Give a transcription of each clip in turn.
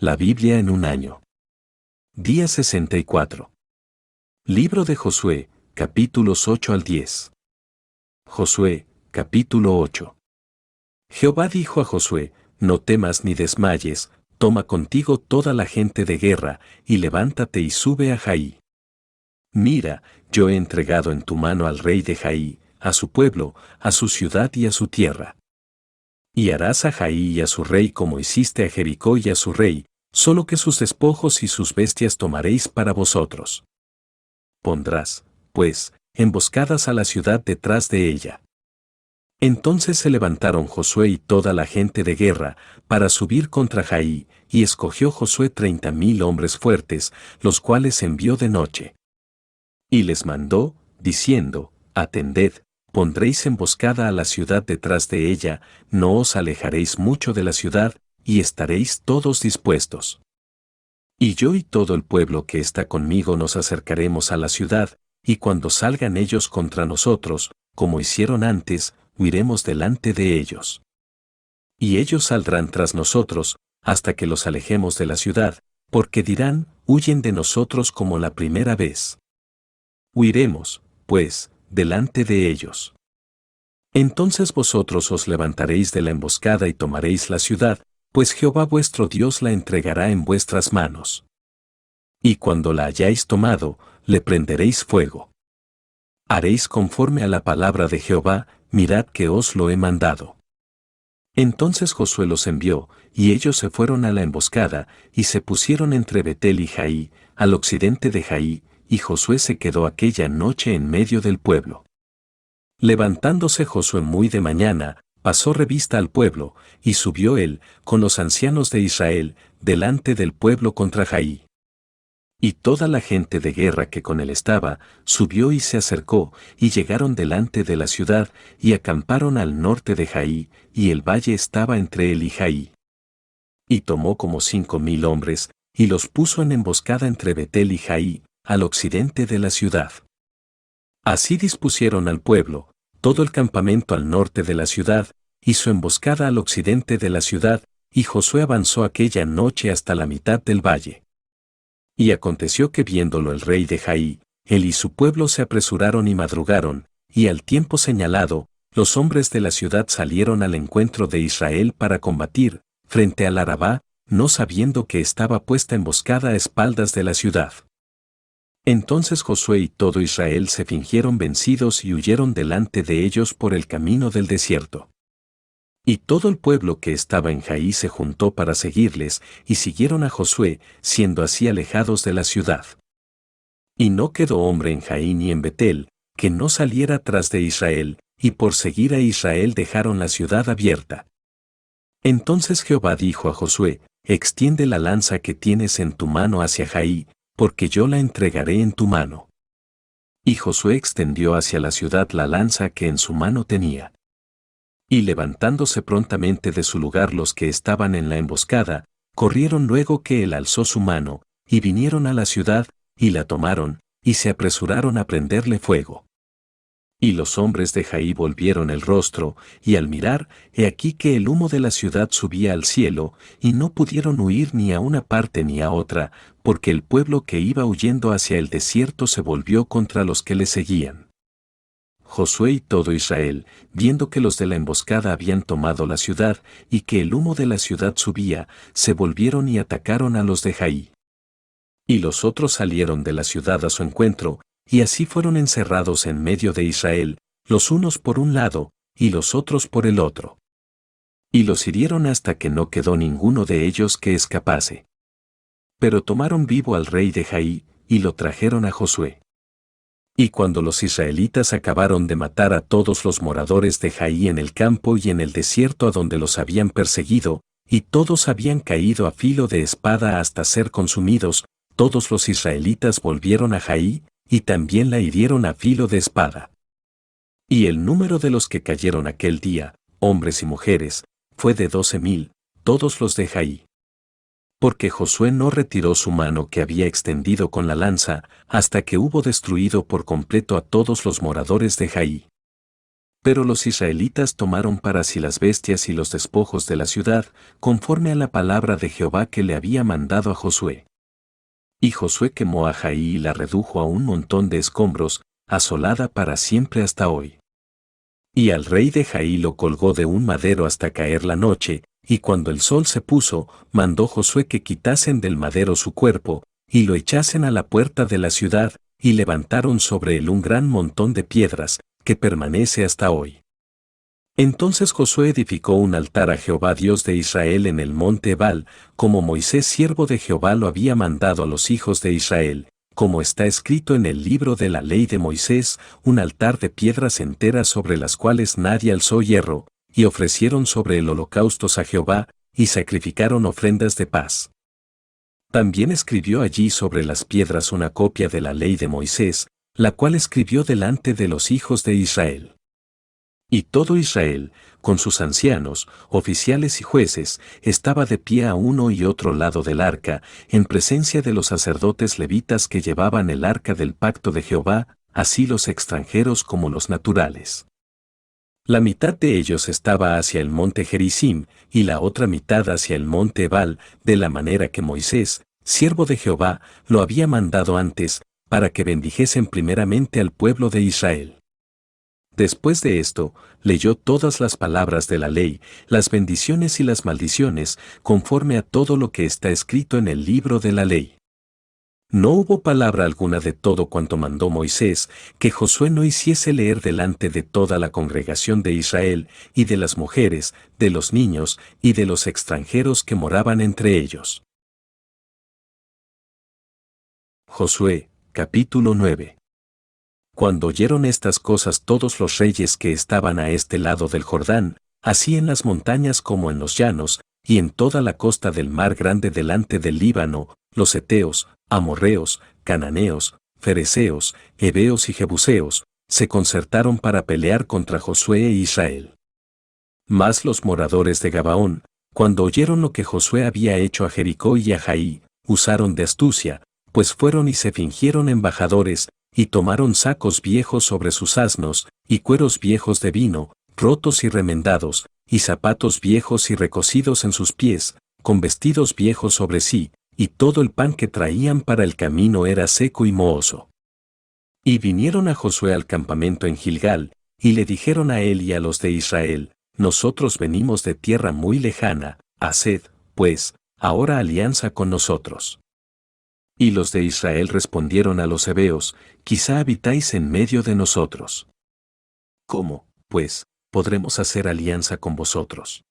La Biblia en un año. Día 64. Libro de Josué, capítulos 8 al 10. Josué, capítulo 8. Jehová dijo a Josué: No temas ni desmayes, toma contigo toda la gente de guerra, y levántate y sube a Jaí. Mira, yo he entregado en tu mano al rey de Jaí, a su pueblo, a su ciudad y a su tierra. Y harás a Jaí y a su rey como hiciste a Jericó y a su rey, solo que sus despojos y sus bestias tomaréis para vosotros. Pondrás, pues, emboscadas a la ciudad detrás de ella. Entonces se levantaron Josué y toda la gente de guerra, para subir contra Jaí, y escogió Josué 30,000 hombres fuertes, los cuales envió de noche. Y les mandó, diciendo: Atended, pondréis emboscada a la ciudad detrás de ella, no os alejaréis mucho de la ciudad, y estaréis todos dispuestos. Y yo y todo el pueblo que está conmigo nos acercaremos a la ciudad, y cuando salgan ellos contra nosotros, como hicieron antes, huiremos delante de ellos. Y ellos saldrán tras nosotros, hasta que los alejemos de la ciudad, porque dirán: Huyen de nosotros como la primera vez. Huiremos, pues, delante de ellos. Entonces vosotros os levantaréis de la emboscada y tomaréis la ciudad, pues Jehová vuestro Dios la entregará en vuestras manos. Y cuando la hayáis tomado, le prenderéis fuego. Haréis conforme a la palabra de Jehová, mirad que os lo he mandado. Entonces Josué los envió, y ellos se fueron a la emboscada, y se pusieron entre Betel y Jaí, al occidente de Jaí, y Josué se quedó aquella noche en medio del pueblo. Levantándose Josué muy de mañana, pasó revista al pueblo, y subió él, con los ancianos de Israel, delante del pueblo contra Jaí. Y toda la gente de guerra que con él estaba, subió y se acercó, y llegaron delante de la ciudad, y acamparon al norte de Jaí, y el valle estaba entre él y Jaí. Y tomó como 5,000 hombres, y los puso en emboscada entre Betel y Jaí, al occidente de la ciudad. Así dispusieron al pueblo, todo el campamento al norte de la ciudad, y su emboscada al occidente de la ciudad, y Josué avanzó aquella noche hasta la mitad del valle. Y aconteció que viéndolo el rey de Jaí, él y su pueblo se apresuraron y madrugaron, y al tiempo señalado, los hombres de la ciudad salieron al encuentro de Israel para combatir, frente al Arabá, no sabiendo que estaba puesta emboscada a espaldas de la ciudad. Entonces Josué y todo Israel se fingieron vencidos y huyeron delante de ellos por el camino del desierto. Y todo el pueblo que estaba en Jaí se juntó para seguirles, y siguieron a Josué, siendo así alejados de la ciudad. Y no quedó hombre en Jaí ni en Betel, que no saliera tras de Israel, y por seguir a Israel dejaron la ciudad abierta. Entonces Jehová dijo a Josué: Extiende la lanza que tienes en tu mano hacia Jaí, porque yo la entregaré en tu mano. Y Josué extendió hacia la ciudad la lanza que en su mano tenía. Y levantándose prontamente de su lugar los que estaban en la emboscada, corrieron luego que él alzó su mano, y vinieron a la ciudad, y la tomaron, y se apresuraron a prenderle fuego. Y los hombres de Jaí volvieron el rostro, y al mirar, he aquí que el humo de la ciudad subía al cielo, y no pudieron huir ni a una parte ni a otra, porque el pueblo que iba huyendo hacia el desierto se volvió contra los que le seguían. Josué y todo Israel, viendo que los de la emboscada habían tomado la ciudad, y que el humo de la ciudad subía, se volvieron y atacaron a los de Jaí. Y los otros salieron de la ciudad a su encuentro, y así fueron encerrados en medio de Israel, los unos por un lado, y los otros por el otro. Y los hirieron hasta que no quedó ninguno de ellos que escapase. Pero tomaron vivo al rey de Jaí, y lo trajeron a Josué. Y cuando los israelitas acabaron de matar a todos los moradores de Jaí en el campo y en el desierto a donde los habían perseguido, y todos habían caído a filo de espada hasta ser consumidos, todos los israelitas volvieron a Jaí, y también la hirieron a filo de espada. Y el número de los que cayeron aquel día, hombres y mujeres, fue de 12,000, todos los de Jaí. Porque Josué no retiró su mano que había extendido con la lanza, hasta que hubo destruido por completo a todos los moradores de Jaí. Pero los israelitas tomaron para sí las bestias y los despojos de la ciudad, conforme a la palabra de Jehová que le había mandado a Josué. Y Josué quemó a Jaí y la redujo a un montón de escombros, asolada para siempre hasta hoy. Y al rey de Jaí lo colgó de un madero hasta caer la noche, y cuando el sol se puso, mandó Josué que quitasen del madero su cuerpo, y lo echasen a la puerta de la ciudad, y levantaron sobre él un gran montón de piedras, que permanece hasta hoy. Entonces Josué edificó un altar a Jehová Dios de Israel en el monte Ebal, como Moisés siervo de Jehová lo había mandado a los hijos de Israel, como está escrito en el libro de la ley de Moisés, un altar de piedras enteras sobre las cuales nadie alzó hierro, y ofrecieron sobre el holocaustos a Jehová, y sacrificaron ofrendas de paz. También escribió allí sobre las piedras una copia de la ley de Moisés, la cual escribió delante de los hijos de Israel. Y todo Israel, con sus ancianos, oficiales y jueces, estaba de pie a uno y otro lado del arca, en presencia de los sacerdotes levitas que llevaban el arca del pacto de Jehová, así los extranjeros como los naturales. La mitad de ellos estaba hacia el monte Gerizim, y la otra mitad hacia el monte Ebal, de la manera que Moisés, siervo de Jehová, lo había mandado antes, para que bendijesen primeramente al pueblo de Israel. Después de esto, leyó todas las palabras de la ley, las bendiciones y las maldiciones, conforme a todo lo que está escrito en el libro de la ley. No hubo palabra alguna de todo cuanto mandó Moisés, que Josué no hiciese leer delante de toda la congregación de Israel, y de las mujeres, de los niños, y de los extranjeros que moraban entre ellos. Josué, capítulo 9. Cuando oyeron estas cosas todos los reyes que estaban a este lado del Jordán, así en las montañas como en los llanos, y en toda la costa del mar grande delante del Líbano, los heteos, amorreos, cananeos, fereceos, heveos y jebuseos, se concertaron para pelear contra Josué e Israel. Mas los moradores de Gabaón, cuando oyeron lo que Josué había hecho a Jericó y a Jaí, usaron de astucia, pues fueron y se fingieron embajadores, y tomaron sacos viejos sobre sus asnos, y cueros viejos de vino, rotos y remendados, y zapatos viejos y recocidos en sus pies, con vestidos viejos sobre sí, y todo el pan que traían para el camino era seco y mohoso. Y vinieron a Josué al campamento en Gilgal, y le dijeron a él y a los de Israel, nosotros venimos de tierra muy lejana, haced, pues, ahora alianza con nosotros. Y los de Israel respondieron a los heveos, quizá habitáis en medio de nosotros. ¿Cómo, pues, podremos hacer alianza con vosotros?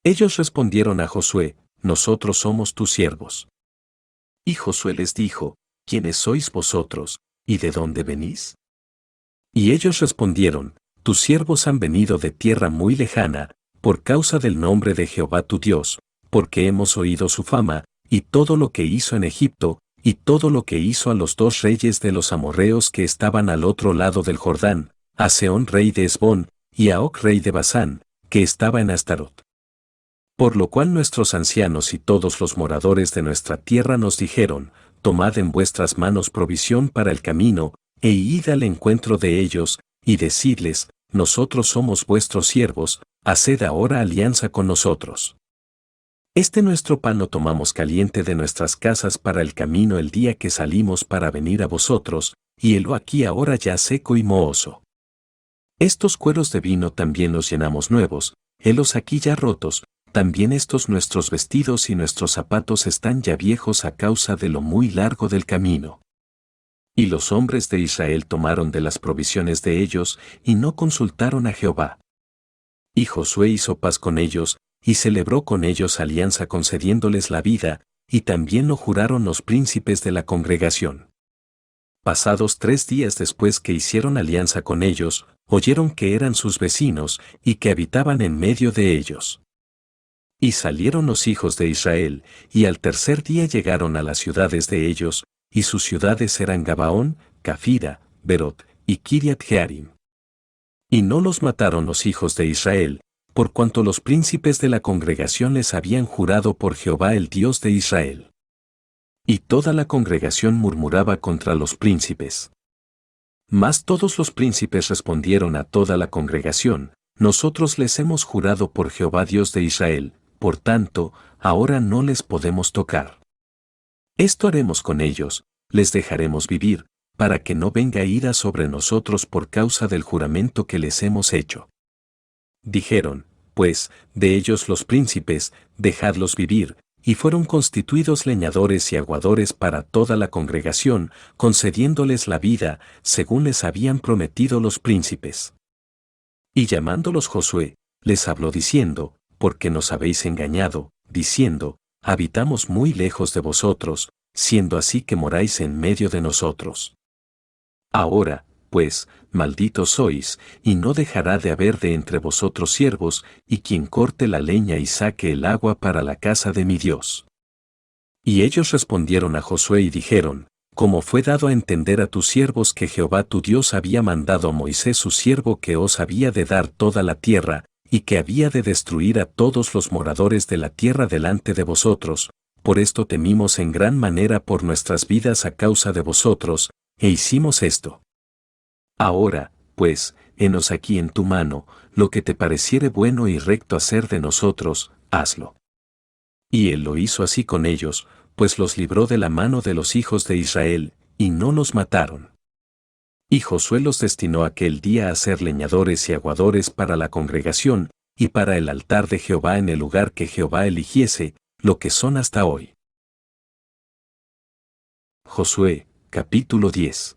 Ellos respondieron a Josué, nosotros somos tus siervos. Y Josué les dijo, ¿quiénes sois vosotros, y de dónde venís? Y ellos respondieron, tus siervos han venido de tierra muy lejana, por causa del nombre de Jehová tu Dios, porque hemos oído su fama, y todo lo que hizo en Egipto, y todo lo que hizo a los dos reyes de los amorreos que estaban al otro lado del Jordán, a Sehón rey de Hesbón, y a Og rey de Basán, que estaba en Astarot. Por lo cual nuestros ancianos y todos los moradores de nuestra tierra nos dijeron, tomad en vuestras manos provisión para el camino, e id al encuentro de ellos, y decidles, nosotros somos vuestros siervos, haced ahora alianza con nosotros. Este nuestro pan lo tomamos caliente de nuestras casas para el camino el día que salimos para venir a vosotros, y helo aquí ahora ya seco y mohoso. Estos cueros de vino también los llenamos nuevos, helos aquí ya rotos, también estos nuestros vestidos y nuestros zapatos están ya viejos a causa de lo muy largo del camino. Y los hombres de Israel tomaron de las provisiones de ellos, y no consultaron a Jehová. Y Josué hizo paz con ellos, y celebró con ellos alianza concediéndoles la vida, y también lo juraron los príncipes de la congregación. Pasados 3 días después que hicieron alianza con ellos, oyeron que eran sus vecinos, y que habitaban en medio de ellos. Y salieron los hijos de Israel, y al tercer día llegaron a las ciudades de ellos, y sus ciudades eran Gabaón, Cafira, Berot, y Kiriat Jearim. Y no los mataron los hijos de Israel, por cuanto los príncipes de la congregación les habían jurado por Jehová el Dios de Israel. Y toda la congregación murmuraba contra los príncipes. Mas todos los príncipes respondieron a toda la congregación: nosotros les hemos jurado por Jehová Dios de Israel, por tanto, ahora no les podemos tocar. Esto haremos con ellos, les dejaremos vivir, para que no venga ira sobre nosotros por causa del juramento que les hemos hecho. Dijeron, pues, de ellos los príncipes, dejadlos vivir, y fueron constituidos leñadores y aguadores para toda la congregación, concediéndoles la vida, según les habían prometido los príncipes. Y llamándolos Josué, les habló diciendo: porque nos habéis engañado, diciendo: habitamos muy lejos de vosotros, siendo así que moráis en medio de nosotros. Ahora, pues, malditos sois, y no dejará de haber de entre vosotros siervos, y quien corte la leña y saque el agua para la casa de mi Dios. Y ellos respondieron a Josué y dijeron: como fue dado a entender a tus siervos que Jehová tu Dios había mandado a Moisés su siervo que os había de dar toda la tierra, y que había de destruir a todos los moradores de la tierra delante de vosotros, por esto temimos en gran manera por nuestras vidas a causa de vosotros, e hicimos esto. Ahora, pues, henos aquí en tu mano, lo que te pareciere bueno y recto hacer de nosotros, hazlo. Y él lo hizo así con ellos, pues los libró de la mano de los hijos de Israel, y no los mataron. Y Josué los destinó aquel día a ser leñadores y aguadores para la congregación, y para el altar de Jehová en el lugar que Jehová eligiese, lo que son hasta hoy. Josué, capítulo 10.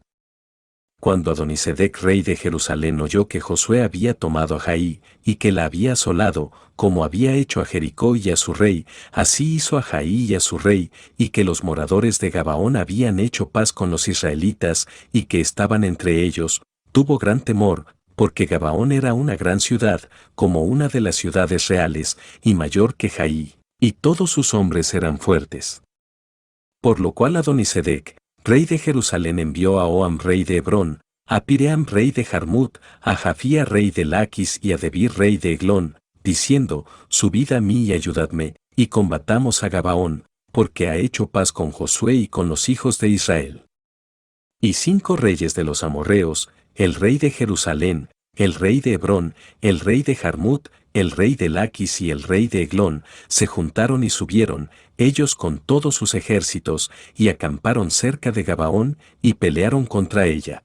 Cuando Adonisedec rey de Jerusalén oyó que Josué había tomado a Jaí, y que la había asolado, como había hecho a Jericó y a su rey, así hizo a Jaí y a su rey, y que los moradores de Gabaón habían hecho paz con los israelitas, y que estaban entre ellos, tuvo gran temor, porque Gabaón era una gran ciudad, como una de las ciudades reales, y mayor que Jaí, y todos sus hombres eran fuertes. Por lo cual Adonisedec, rey de Jerusalén, envió a Oam rey de Hebrón, a Piream rey de Jarmut, a Jafía rey de Laquis y a Debir rey de Eglón, diciendo: subid a mí y ayudadme, y combatamos a Gabaón, porque ha hecho paz con Josué y con los hijos de Israel. Y 5 reyes de los amorreos, el rey de Jerusalén, el rey de Hebrón, el rey de Jarmut, el rey de Laquis y el rey de Eglón, se juntaron y subieron, ellos con todos sus ejércitos, y acamparon cerca de Gabaón, y pelearon contra ella.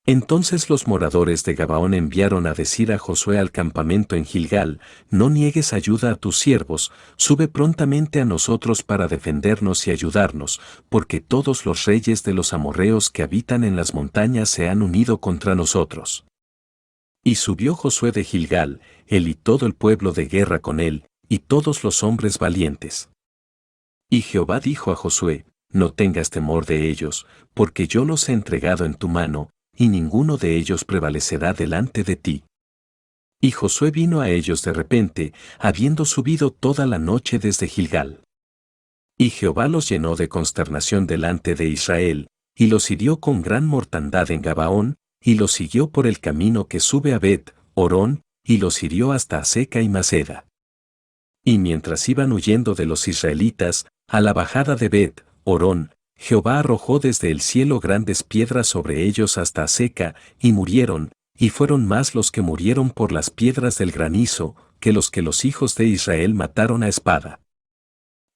Entonces los moradores de Gabaón enviaron a decir a Josué al campamento en Gilgal: no niegues ayuda a tus siervos, sube prontamente a nosotros para defendernos y ayudarnos, porque todos los reyes de los amorreos que habitan en las montañas se han unido contra nosotros. Y subió Josué de Gilgal, él y todo el pueblo de guerra con él, y todos los hombres valientes. Y Jehová dijo a Josué: no tengas temor de ellos, porque yo los he entregado en tu mano, y ninguno de ellos prevalecerá delante de ti. Y Josué vino a ellos de repente, habiendo subido toda la noche desde Gilgal. Y Jehová los llenó de consternación delante de Israel, y los hirió con gran mortandad en Gabaón, y los siguió por el camino que sube a Bet-Horón, y los hirió hasta Aseca y Maceda. Y mientras iban huyendo de los israelitas, a la bajada de Bet-Horón, Jehová arrojó desde el cielo grandes piedras sobre ellos hasta Aseca, y murieron, y fueron más los que murieron por las piedras del granizo, que los hijos de Israel mataron a espada.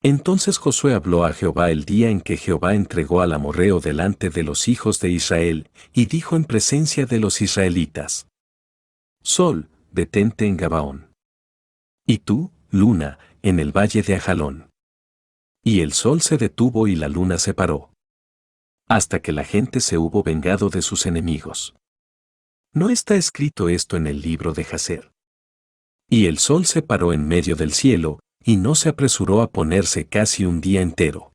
Entonces Josué habló a Jehová el día en que Jehová entregó al amorreo delante de los hijos de Israel, y dijo en presencia de los israelitas: Sol, detente en Gabaón. Y tú, luna, en el valle de Ajalón. Y el sol se detuvo y la luna se paró, hasta que la gente se hubo vengado de sus enemigos. ¿No está escrito esto en el libro de Jaser? Y el sol se paró en medio del cielo, y no se apresuró a ponerse casi un día entero.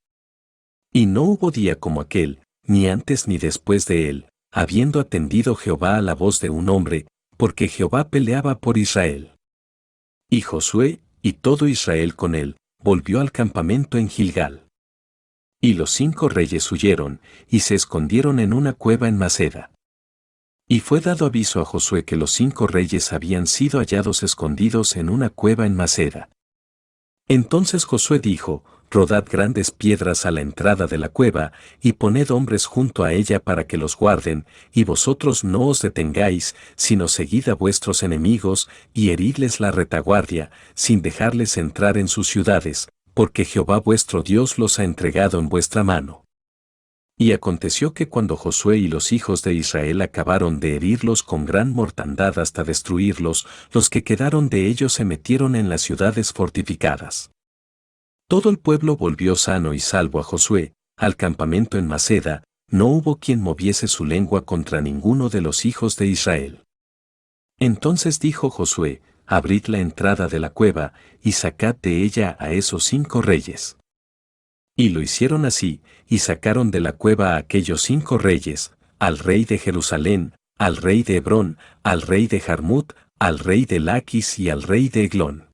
Y no hubo día como aquel, ni antes ni después de él, habiendo atendido Jehová a la voz de un hombre, porque Jehová peleaba por Israel. Y Josué, y todo Israel con él, volvió al campamento en Gilgal. Y los 5 reyes huyeron, y se escondieron en una cueva en Maceda. Y fue dado aviso a Josué que los 5 reyes habían sido hallados escondidos en una cueva en Maceda. Entonces Josué dijo: rodad grandes piedras a la entrada de la cueva, y poned hombres junto a ella para que los guarden, y vosotros no os detengáis, sino seguid a vuestros enemigos, y heridles la retaguardia, sin dejarles entrar en sus ciudades, porque Jehová vuestro Dios los ha entregado en vuestra mano. Y aconteció que cuando Josué y los hijos de Israel acabaron de herirlos con gran mortandad hasta destruirlos, los que quedaron de ellos se metieron en las ciudades fortificadas. Todo el pueblo volvió sano y salvo a Josué, al campamento en Maceda, no hubo quien moviese su lengua contra ninguno de los hijos de Israel. Entonces dijo Josué: abrid la entrada de la cueva, y sacad de ella a esos 5 reyes. Y lo hicieron así, y sacaron de la cueva a aquellos 5 reyes, al rey de Jerusalén, al rey de Hebrón, al rey de Jarmut, al rey de Laquis y al rey de Eglón.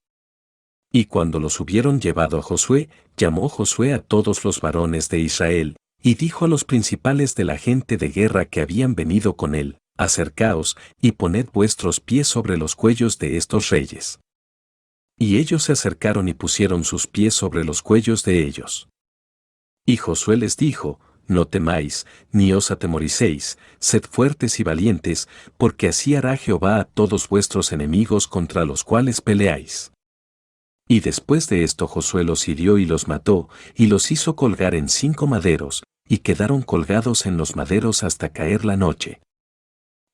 Y cuando los hubieron llevado a Josué, llamó Josué a todos los varones de Israel, y dijo a los principales de la gente de guerra que habían venido con él: acercaos, y poned vuestros pies sobre los cuellos de estos reyes. Y ellos se acercaron y pusieron sus pies sobre los cuellos de ellos. Y Josué les dijo: no temáis, ni os atemoricéis, sed fuertes y valientes, porque así hará Jehová a todos vuestros enemigos contra los cuales peleáis. Y después de esto Josué los hirió y los mató, y los hizo colgar en 5 maderos, y quedaron colgados en los maderos hasta caer la noche.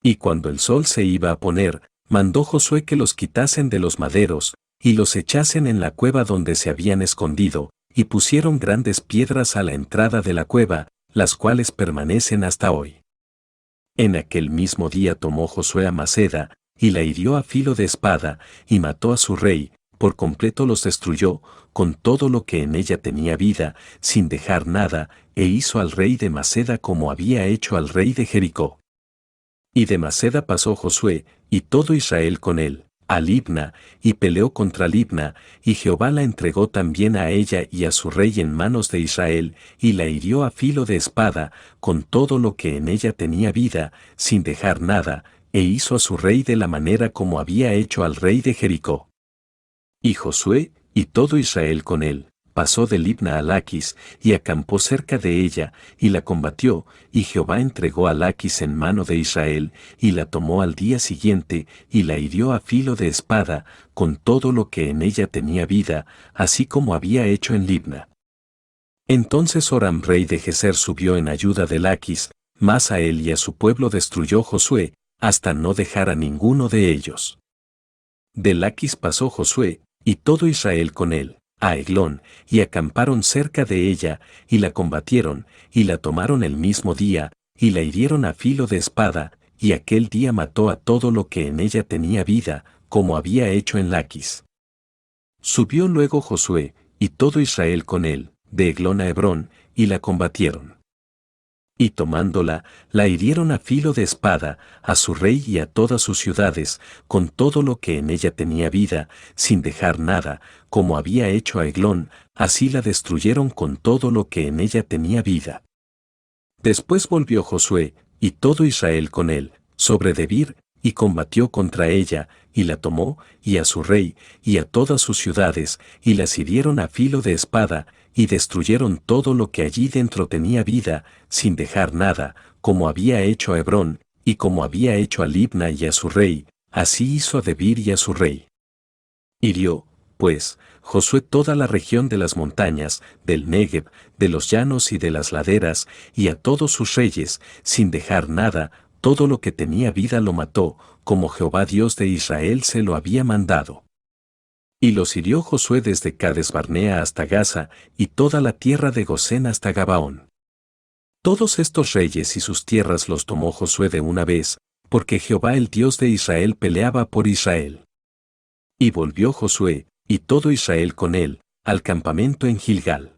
Y cuando el sol se iba a poner, mandó Josué que los quitasen de los maderos, y los echasen en la cueva donde se habían escondido, y pusieron grandes piedras a la entrada de la cueva, las cuales permanecen hasta hoy. En aquel mismo día tomó Josué a Maceda, y la hirió a filo de espada, y mató a su rey, por completo los destruyó, con todo lo que en ella tenía vida, sin dejar nada, e hizo al rey de Maceda como había hecho al rey de Jericó. Y de Maceda pasó Josué, y todo Israel con él, a Libna, y peleó contra Libna, y Jehová la entregó también a ella y a su rey en manos de Israel, y la hirió a filo de espada, con todo lo que en ella tenía vida, sin dejar nada, e hizo a su rey de la manera como había hecho al rey de Jericó. Y Josué, y todo Israel con él, pasó de Libna a Laquis, y acampó cerca de ella, y la combatió, y Jehová entregó a Laquis en mano de Israel, y la tomó al día siguiente, y la hirió a filo de espada, con todo lo que en ella tenía vida, así como había hecho en Libna. Entonces Horam rey de Geser subió en ayuda de Laquis, mas a él y a su pueblo destruyó Josué, hasta no dejar a ninguno de ellos. De Laquis pasó Josué, y todo Israel con él, a Eglón, y acamparon cerca de ella, y la combatieron, y la tomaron el mismo día, y la hirieron a filo de espada, y aquel día mató a todo lo que en ella tenía vida, como había hecho en Laquis. Subió luego Josué, y todo Israel con él, de Eglón a Hebrón, y la combatieron. Y tomándola, la hirieron a filo de espada, a su rey y a todas sus ciudades, con todo lo que en ella tenía vida, sin dejar nada, como había hecho a Eglón, así la destruyeron con todo lo que en ella tenía vida. Después volvió Josué, y todo Israel con él, sobre Debir, y combatió contra ella, y la tomó, y a su rey, y a todas sus ciudades, y las hirieron a filo de espada, y destruyeron todo lo que allí dentro tenía vida, sin dejar nada, como había hecho a Hebrón, y como había hecho a Libna y a su rey, así hizo a Debir y a su rey. Hirió, pues, Josué toda la región de las montañas, del Negev, de los llanos y de las laderas, y a todos sus reyes, sin dejar nada, todo lo que tenía vida lo mató, como Jehová Dios de Israel se lo había mandado. Y los hirió Josué desde Cades Barnea hasta Gaza, y toda la tierra de Gosén hasta Gabaón. Todos estos reyes y sus tierras los tomó Josué de una vez, porque Jehová el Dios de Israel peleaba por Israel. Y volvió Josué, y todo Israel con él, al campamento en Gilgal.